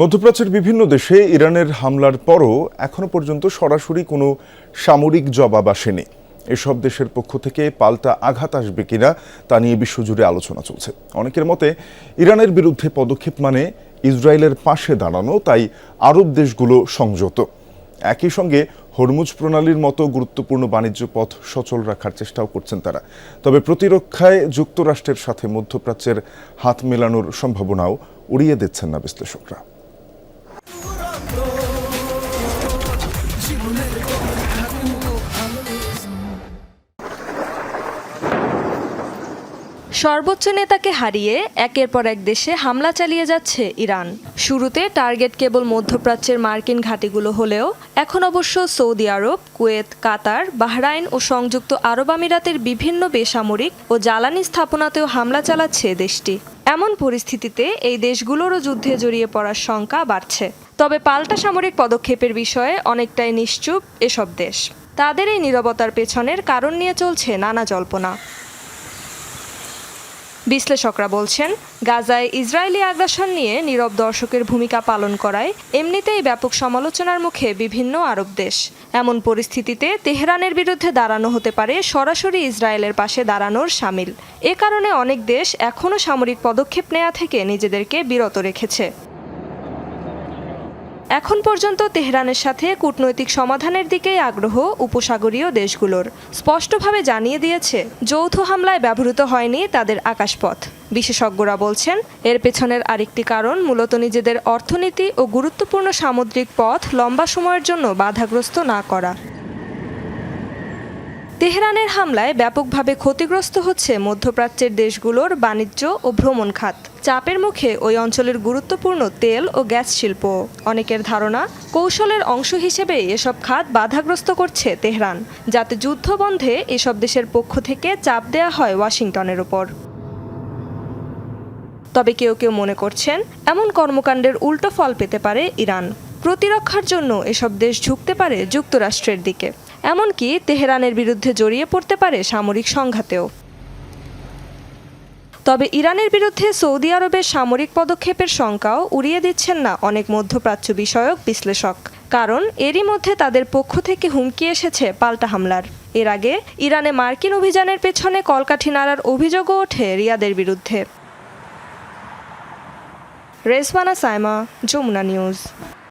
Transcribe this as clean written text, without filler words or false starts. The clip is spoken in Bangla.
মধ্যপ্রাচ্যের বিভিন্ন দেশে ইরানের হামলার পরও এখনো পর্যন্ত সরাসরি কোনো সামরিক জবাব আসেনি। এসব দেশের পক্ষ থেকে পাল্টা আঘাত আসবে কিনা তা নিয়ে বিশ্বজুড়ে আলোচনা চলছে। অনেকের মতে ইরানের বিরুদ্ধে পদক্ষেপ মানে ইসরায়েলের পাশে দাঁড়ানো, তাই আরব দেশগুলো সংযত। একই সঙ্গে হরমুজ প্রণালীর মতো গুরুত্বপূর্ণ বাণিজ্য পথ সচল রাখার চেষ্টাও করছেন তারা। তবে প্রতিরক্ষায় যুক্তরাষ্ট্রের সাথে মধ্যপ্রাচ্যের হাত মেলানোর সম্ভাবনাও উড়িয়ে দিচ্ছেন না বিশ্লেষকরা। সর্বোচ্চ নেতাকে হারিয়ে একের পর এক দেশে হামলা চালিয়ে যাচ্ছে ইরান। শুরুতে টার্গেট কেবল মধ্যপ্রাচ্যের মার্কিন ঘাঁটিগুলো হলেও এখন অবশ্য সৌদি আরব, কুয়েত, কাতার, বাহরাইন ও সংযুক্ত আরব আমিরাতের বিভিন্ন বেসামরিক ও জ্বালানি স্থাপনাতেও হামলা চালাচ্ছে দেশটি। এমন পরিস্থিতিতে এই দেশগুলোরও যুদ্ধে জড়িয়ে পড়ার শঙ্কা বাড়ছে। তবে পাল্টা সামরিক পদক্ষেপের বিষয়ে অনেকটাই নিশ্চুপ এসব দেশ। তাদের এই নীরবতার পেছনের কারণ নিয়ে চলছে নানা জল্পনা। বিশ্লেষকরা বলছেন, গাজায় ইসরায়েলি আগ্রাসন নিয়ে নীরব দর্শকের ভূমিকা পালন করায় এমনিতেই ব্যাপক সমালোচনার মুখে বিভিন্ন আরব দেশ। এমন পরিস্থিতিতে তেহরানের বিরুদ্ধে দাঁড়ানো হতে পারে সরাসরি ইসরায়েলের পাশে দাঁড়ানোর শামিল। এ কারণে অনেক দেশ এখনও সামরিক পদক্ষেপ নেওয়া থেকে নিজেদেরকে বিরত রেখেছে। এখন পর্যন্ত তেহরানের সাথে কূটনৈতিক সমাধানের দিকেই আগ্রহ উপসাগরীয় দেশগুলোর। স্পষ্টভাবে জানিয়ে দিয়েছে, যৌথ হামলায় ব্যবহৃত হয়নি তাদের আকাশপথ। বিশেষজ্ঞরা বলছেন, এর পেছনের আরেকটি কারণ মূলত নিজেদের অর্থনীতি ও গুরুত্বপূর্ণ সামুদ্রিক পথ লম্বা সময়ের জন্য বাধাগ্রস্ত না করা। তেহরানের হামলায় ব্যাপকভাবে ক্ষতিগ্রস্ত হচ্ছে মধ্যপ্রাচ্যের দেশগুলোর বাণিজ্য ও ভ্রমণ খাত। চাপের মুখে ওই অঞ্চলের গুরুত্বপূর্ণ তেল ও গ্যাস শিল্প। অনেকের ধারণা, কৌশলের অংশ হিসেবে এসব খাত বাধাগ্রস্ত করছে তেহরান, যাতে যুদ্ধ বন্ধে এসব দেশের পক্ষ থেকে চাপ দেয়া হয় ওয়াশিংটনের ওপর। তবে কেউ কেউ মনে করছেন, এমন কর্মকাণ্ডের উল্টো ফল পেতে পারে ইরান। প্রতিরক্ষার জন্য এসব দেশ ঝুঁকতে পারে যুক্তরাষ্ট্রের দিকে, এমনকি তেহরানের বিরুদ্ধে জড়িয়ে পড়তে পারে সামরিক সংঘাতেও। তবে ইরানের বিরুদ্ধে সৌদি আরবের সামরিক পদক্ষেপের শঙ্কাও উড়িয়ে দিচ্ছেন না অনেক মধ্যপ্রাচ্য বিষয়ক বিশ্লেষক। কারণ এরই মধ্যে তাদের পক্ষ থেকে হুমকি এসেছে পাল্টা হামলার। এর আগে ইরানে মার্কিন অভিযানের পেছনে কলকাঠি নাড়ার অভিযোগও ওঠে রিয়াদের বিরুদ্ধে। রেজওয়ানা সাইমা, যমুনা নিউজ।